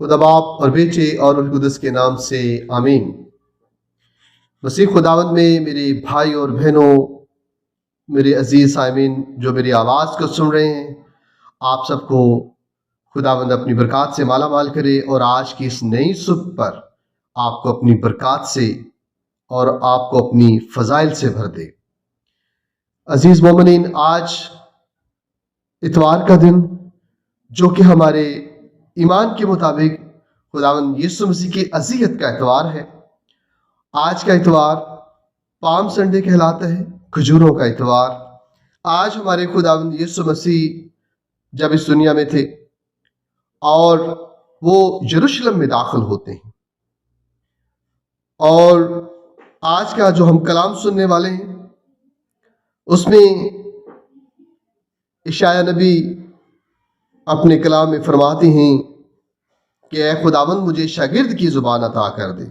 خدا باپ اور بیٹے اور روح القدس کے نام سے آمین۔ مسیح خداوند میں میرے بھائی اور بہنوں، میرے عزیز سامعین جو میری آواز کو سن رہے ہیں، آپ سب کو خداوند اپنی برکات سے مالا مال کرے اور آج کی اس نئی صبح پر آپ کو اپنی برکات سے اور آپ کو اپنی فضائل سے بھر دے۔ عزیز مومنین، آج اتوار کا دن جو کہ ہمارے ایمان کے مطابق خداوند یسوع مسیح کی اذیت کا اتوار ہے۔ آج کا اتوار پام سنڈے کہلاتا ہے، کھجوروں کا اتوار۔ آج ہمارے خداوند یسوع مسیح جب اس دنیا میں تھے اور وہ یروشلم میں داخل ہوتے ہیں، اور آج کا جو ہم کلام سننے والے ہیں اس میں اشعیا نبی اپنے کلام میں فرماتے ہیں کہ اے خداوند مجھے شاگرد کی زبان عطا کر دے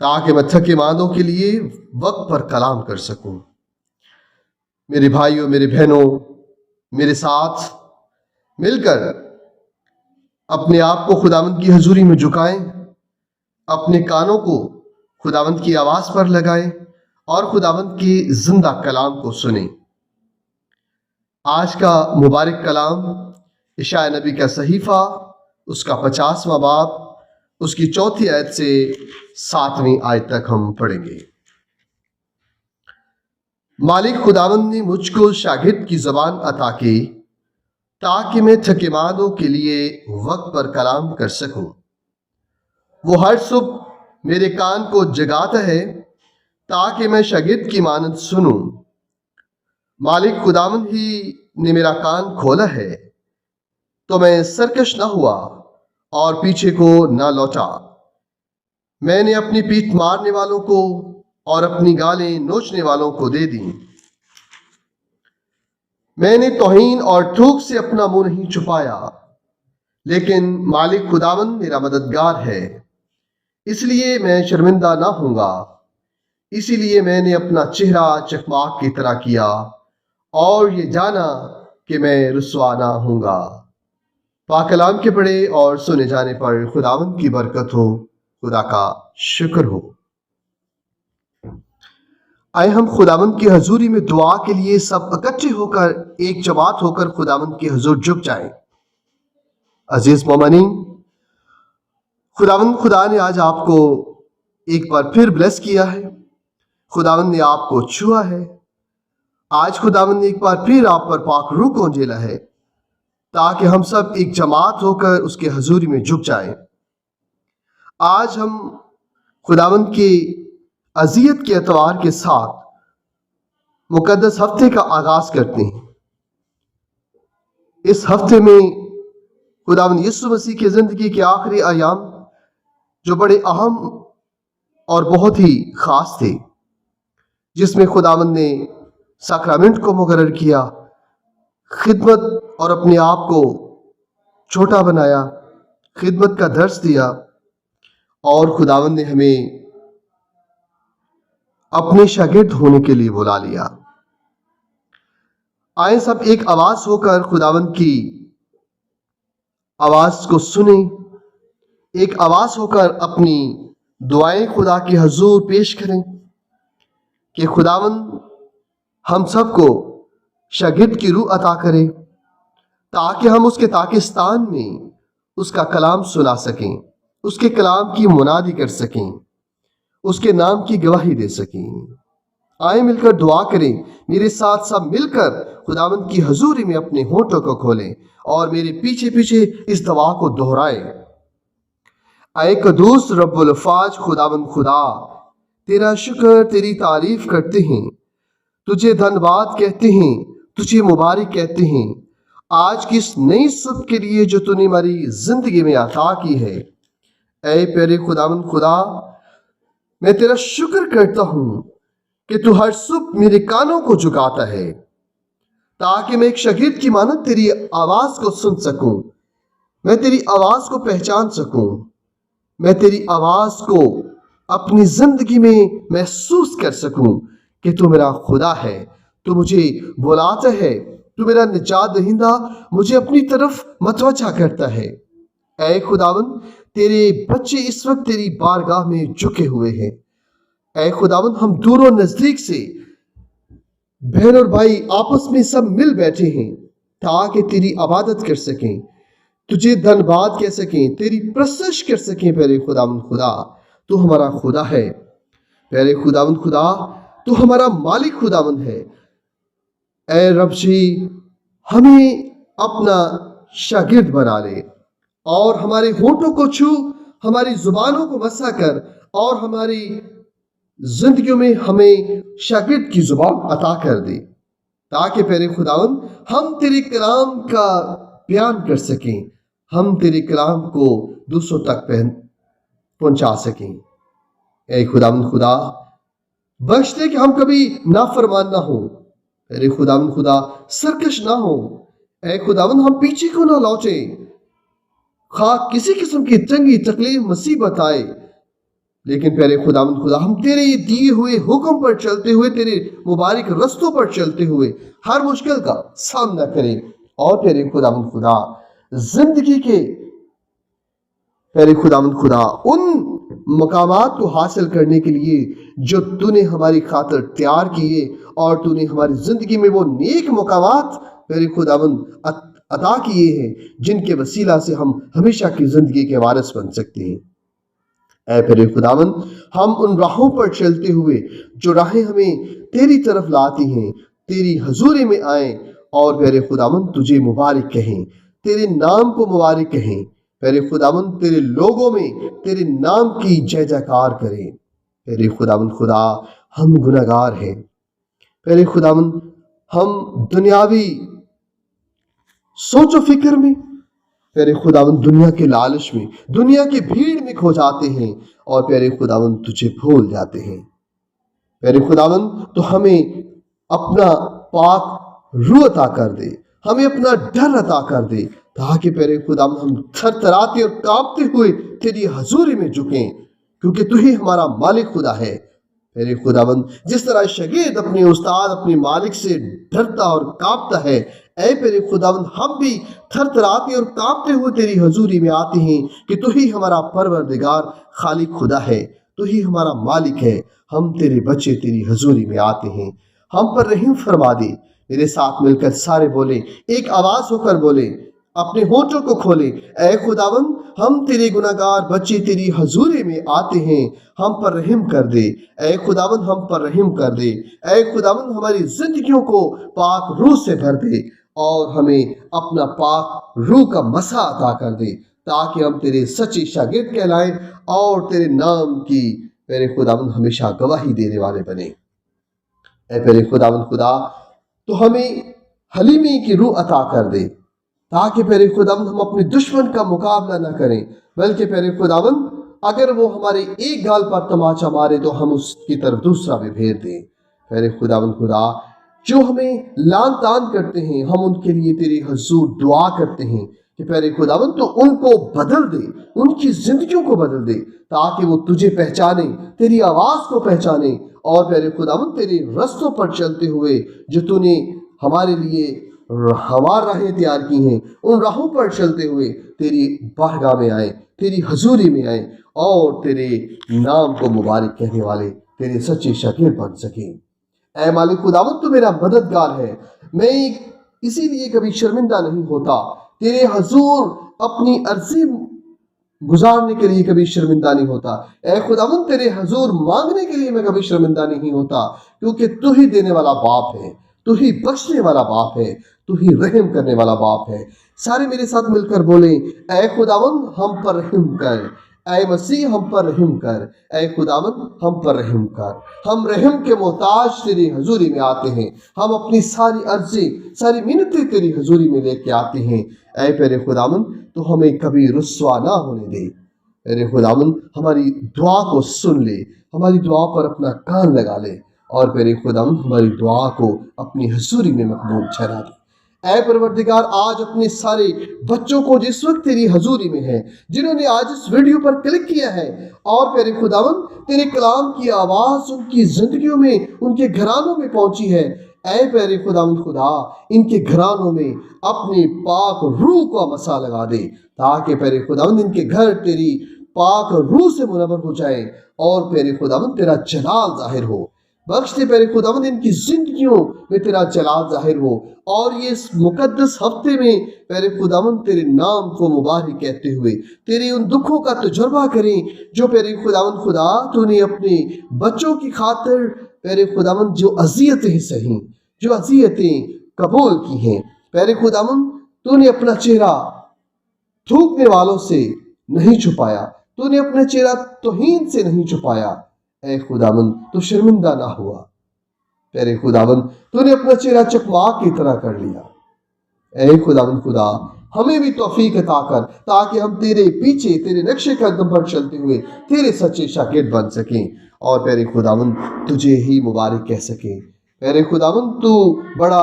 تاکہ میں تھکے ماندوں کے لیے وقت پر کلام کر سکوں۔ میرے بھائیوں، میرے بہنوں، میرے ساتھ مل کر اپنے آپ کو خداوند کی حضوری میں جھکائیں، اپنے کانوں کو خداوند کی آواز پر لگائیں اور خداوند کے زندہ کلام کو سنیں۔ آج کا مبارک کلام اشعیا نبی کا صحیفہ، اس کا 50واں باب، اس کی 4 آیت سے 7ویں آیت تک ہم پڑھیں گے۔ مالک خداوند نے مجھ کو شاگرد کی زبان عطا کی تاکہ میں تھکے ماندوں کے لیے وقت پر کلام کر سکوں۔ وہ ہر صبح میرے کان کو جگاتا ہے تاکہ میں شاگرد کی مانند سنوں۔ مالک خداوند ہی نے میرا کان کھولا ہے تو میں سرکش نہ ہوا اور پیچھے کو نہ لوٹا۔ میں نے اپنی پیٹھ مارنے والوں کو اور اپنی گالیں نوچنے والوں کو دے دیں۔ میں نے توہین اور تھوک سے اپنا منہ نہیں چھپایا، لیکن مالک خداوند میرا مددگار ہے، اس لیے میں شرمندہ نہ ہوں گا۔ اسی لیے میں نے اپنا چہرہ چکماق کی طرح کیا اور یہ جانا کہ میں رسوا نہ ہوں گا۔ پاک کلام کے پڑھے اور سنے جانے پر خداوند کی برکت ہو، خدا کا شکر ہو۔ آئے ہم خداوند کی حضوری میں دعا کے لیے سب اکٹھے ہو کر ایک جماعت ہو کر خداوند کی حضور جھک جائیں۔ عزیز مومنین، خداوند خدا نے آج آپ کو ایک بار پھر بلیس کیا ہے، خداوند نے آپ کو چھوا ہے۔ آج خداوند نے ایک بار پھر آپ پر پاک روح کو انجیلا ہے تاکہ ہم سب ایک جماعت ہو کر اس کے حضوری میں جھک جائیں۔ آج ہم خداوند کی اذیت کے اتوار کے ساتھ مقدس ہفتے کا آغاز کرتے ہیں۔ اس ہفتے میں خداوند یسوع مسیح کی زندگی کے آخری ایام جو بڑے اہم اور بہت ہی خاص تھے، جس میں خداوند نے ساکرامنٹ کو مقرر کیا، خدمت اور اپنے آپ کو چھوٹا بنایا، خدمت کا درس دیا، اور خداوند نے ہمیں اپنے شاگرد ہونے کے لیے بلا لیا۔ آئیں سب ایک آواز ہو کر خداوند کی آواز کو سنیں، ایک آواز ہو کر اپنی دعائیں خدا کے حضور پیش کریں کہ خداوند ہم سب کو شاگرد کی روح عطا کرے تاکہ ہم اس کے پاکستان میں اس کا کلام سنا سکیں، اس کے کلام کی منادی کر سکیں، اس کے نام کی گواہی دے سکیں۔ آئیں مل کر دعا کریں، میرے ساتھ سب مل کر خداوند کی حضوری میں اپنے ہونٹوں کو کھولیں اور میرے پیچھے پیچھے اس دعا کو دہرائیں۔ اے قدوس رب الافواج خداوند خدا، تیرا شکر، تیری تعریف کرتے ہیں، تجھے دھنواد کہتے ہیں، تجھے مبارک کہتے ہیں آج کی اس نئی صبح کے لیے جو تو نے ہماری زندگی میں عطا کی ہے۔ اے پیارے خداوند خدا، میں تیرا شکر کرتا ہوں کہ تو ہر صبح میرے کانوں کو جھکاتا ہے تاکہ میں ایک شاگرد کی مانند تیری آواز کو سن سکوں، میں تیری آواز کو پہچان سکوں، میں تیری آواز کو اپنی زندگی میں محسوس کر سکوں کہ تو میرا خدا ہے، تو مجھے بلاتا ہے، تو میرا نجات دہندہ مجھے اپنی طرف متوجہ کرتا ہے۔ اے خداوند تیرے بچے اس وقت تیری بارگاہ میں جھکے ہوئے ہیں۔ اے خداوند ہم دور و نزدیک سے بہن اور بھائی آپس میں سب مل بیٹھے ہیں تاکہ تیری عبادت کر سکیں، تجھے دھن باد کہہ سکیں، تیری پرستش کر سکیں۔ پیارے خداوند خدا تو ہمارا خدا ہے، پیارے خداوند خدا تو ہمارا مالک خداوند ہے۔ اے رب جی ہمیں اپنا شاگرد بنا لے اور ہمارے ہونٹوں کو چھو، ہماری زبانوں کو مسا کر اور ہماری زندگیوں میں ہمیں شاگرد کی زبان عطا کر دے تاکہ پیارے خداوند ہم تیرے کلام کا بیان کر سکیں، ہم تیرے کلام کو دوسروں تک پہنچا سکیں۔ اے خداوند خدا بخش دے کہ ہم کبھی نافرمان نہ ہوں، میرے خداوند خدا سرکش نہ ہوں۔ اے خداوند ہم پیچھے کو نہ لوٹیں، خواہ کسی قسم کی تنگی تکلیف مصیبت آئے، لیکن پیارے خداوند خدا ہم تیرے دیے ہوئے حکم پر چلتے ہوئے، تیرے مبارک رستوں پر چلتے ہوئے ہر مشکل کا سامنا کریں اور پیارے خداوند خدا زندگی کے پیارے خداوند خدا ان مقامات کو حاصل کرنے کے لیے جو تو نے ہماری خاطر تیار کیے اور تو نے ہماری زندگی میں وہ نیک مقامات پیارے خداوند عطا کیے ہیں جن کے وسیلہ سے ہم ہمیشہ کی زندگی کے وارث بن سکتے ہیں۔ اے پیارے خداوند ہم ان راہوں پر چلتے ہوئے جو راہیں ہمیں تیری طرف لاتی ہیں، تیری حضوری میں آئیں اور پیارے خداوند تجھے مبارک کہیں، تیرے نام کو مبارک کہیں، پیارے خداوند تیرے لوگوں میں تیرے نام کی جے جیکار کریں۔ پیارے خداوند خدا ہم گناہگار ہیں، پیارے خداوند ہم دنیاوی سوچ و فکر میں، پیارے خداوند دنیا کے لالچ میں، دنیا کی بھیڑ میں کھو جاتے ہیں اور پیارے خداوند تجھے بھول جاتے ہیں۔ پیارے خداوند تو ہمیں اپنا پاک روح عطا کر دے، ہمیں اپنا ڈر عطا کر دے تاکہ پیارے خداوند ہم تھر تھراتے اور کانپتے ہوئے تیری حضوری میں جھکیں، کیونکہ تو ہی ہمارا مالک خدا ہے۔ پیارے خداوند جس طرح شاگرد اپنے استاد اپنے مالک سے ڈرتا اور کانپتا ہے، اے پیارے خداوند ہم بھی تھر تھراتے اور کانپتے ہوئے تیری حضوری میں آتے ہیں کہ تو ہی ہمارا پروردگار خالق خدا ہے، تو ہی ہمارا مالک ہے۔ ہم تیرے بچے تیری حضوری میں آتے ہیں، ہم پر رحم فرما دے۔ میرے ساتھ مل کر سارے بولیں، ایک آواز ہو کر بولیں، اپنے ہونٹوں کو کھولیں۔ اے خداوند ہم تیرے گناہگار بچے تیری حضوری میں آتے ہیں، ہم پر رحم کر دے۔ اے خداوند ہم پر رحم کر دے۔ اے خداوند ہماری زندگیوں کو پاک روح سے بھر دے اور ہمیں اپنا پاک روح کا مسا عطا کر دے تاکہ ہم تیرے سچے شاگرد کہلائیں اور تیرے نام کی میرے خداوند ہمیشہ گواہی دینے والے بنے۔ اے میرے خداوند خدا تو ہمیں حلیمی کی روح عطا کر دے تاکہ پیارے خداوند ہم اپنے دشمن کا مقابلہ نہ کریں، بلکہ پیارے خداوند اگر وہ ہمارے ایک گال پر تماچا مارے تو ہم اس کی طرف دوسرا بھی پھیر دیں۔ پیارے خداوند خدا جو ہمیں لان تان کرتے ہیں ہم ان کے لیے تیری حضور دعا کرتے ہیں کہ پیارے خداوند تو ان کو بدل دے، ان کی زندگیوں کو بدل دے تاکہ وہ تجھے پہچانے، تیری آواز کو پہچانے اور پیارے خداوند تیرے رستوں پر چلتے ہوئے جو تو نے ہمارے لیے ہمار راہیں تیار کی ہیں ان راہوں پر چلتے ہوئے تیری بارگاہ میں آئیں، تیری حضوری میں آئیں اور تیرے نام کو مبارک کہنے والے تیرے سچے شاگرد بن سکیں۔ اے مالک خداوند تو میرا مددگار ہے، میں اسی لیے کبھی شرمندہ نہیں ہوتا، تیرے حضور اپنی عرضی گزارنے کے لیے کبھی شرمندہ نہیں ہوتا۔ اے خداوند تیرے حضور مانگنے کے لیے میں کبھی شرمندہ نہیں ہوتا، کیونکہ تو ہی دینے والا باپ ہے، تو ہی بخشنے والا باپ ہے، تو ہی رحم کرنے والا باپ ہے۔ سارے میرے ساتھ مل کر بولیں، اے خداوند ہم پر رحم کر، اے مسیح ہم پر رحم کر، اے خداوند ہم پر رحم کر۔ ہم رحم کے محتاج تیری حضوری میں آتے ہیں، ہم اپنی ساری عرضیں ساری منتیں تیری حضوری میں لے کے آتے ہیں۔ اے پیارے خداوند تو ہمیں کبھی رسوا نہ ہونے دے، پیارے خداوند ہماری دعا کو سن لے، ہماری دعا پر اپنا کان لگا لے اور پیارے خداوند ہماری دعا کو اپنی حضوری میں مقبول ٹھہرا دے۔ اے پروردگار آج اپنے سارے بچوں کو جس وقت تیری حضوری میں ہیں، جنہوں نے آج اس ویڈیو پر کلک کیا ہے اور پیارے خداوند تیرے کلام کی آواز ان کی زندگیوں میں ان کے گھرانوں میں پہنچی ہے، اے پیارے خداوند خدا ان کے گھرانوں میں اپنی پاک روح کا مسا لگا دے تاکہ پیارے خداوند ان کے گھر تیری پاک روح سے منور ہو جائیں اور پیارے خداوند تیرا جلال ظاہر ہو۔ بخش دے پیارے خداوند ان کی زندگیوں میں تیرا جلال ظاہر ہو اور یہ اس مقدس ہفتے میں پیارے خداوند تیرے نام کو مبارک کہتے ہوئے تیرے ان دکھوں کا تجربہ کریں جو پیارے خداوند خدا تو نے اپنے بچوں کی خاطر پیارے خداوند جو اذیتیں سہیں، جو اذیتیں قبول کی ہیں، پیارے خداوند تو نے اپنا چہرہ تھوکنے والوں سے نہیں چھپایا، تو نے اپنا چہرہ توہین سے نہیں چھپایا۔ اے خداوند تو شرمندہ نہ ہوا، پیارے خداوند تو نے اپنا چہرہ چکماک کی طرح کر لیا۔ اے خداوند خدا ہمیں بھی توفیق عطا کر تاکہ ہم تیرے پیچھے تیرے نقشے قدم پر چلتے ہوئے تیرے سچے شاگرد بن سکیں اور پیارے خداوند تجھے ہی مبارک کہہ سکیں۔ پیارے خداوند تو بڑا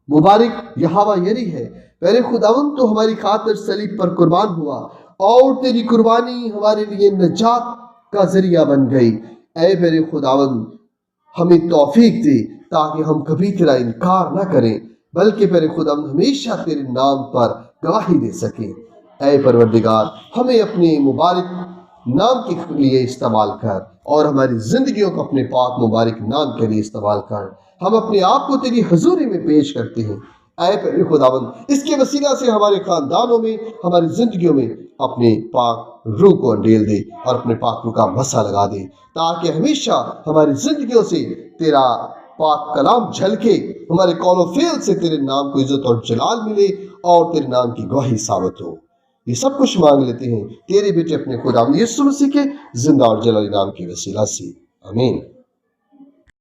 مبارک یہوہ یری ہے، پیارے خداوند تو ہماری خاطر صلیب پر قربان ہوا اور تیری قربانی ہمارے لیے نجات کا ذریعہ بن گئی۔ اے پیارے خداوند ہمیں توفیق دے تاکہ ہم کبھی تیرا انکار نہ کریں بلکہ پیارے خداوند ہمیشہ تیرے نام پر گواہی دے سکیں۔ اے پروردگار ہمیں اپنے مبارک نام کے لیے استعمال کر اور ہماری زندگیوں کو اپنے پاک مبارک نام کے لیے استعمال کر۔ ہم اپنے آپ کو تیری حضوری میں پیش کرتے ہیں اے پیارے خداوند، اس کے وسیلہ سے ہمارے خاندانوں میں ہماری زندگیوں میں اپنے پاک روح کو انڈیل دے اور اپنے پاک روح کا مسا لگا دے تاکہ ہمیشہ ہماری زندگیوں سے تیرا پاک کلام جھلکے، ہمارے قول و فعل سے تیرے نام کو عزت اور جلال ملے اور تیرے نام کی گواہی ثابت ہو۔ یہ سب کچھ مانگ لیتے ہیں تیرے بیٹے اپنے خداوند یسوع مسیح کے زندہ اور جلالی نام کے وسیلہ سے، آمین۔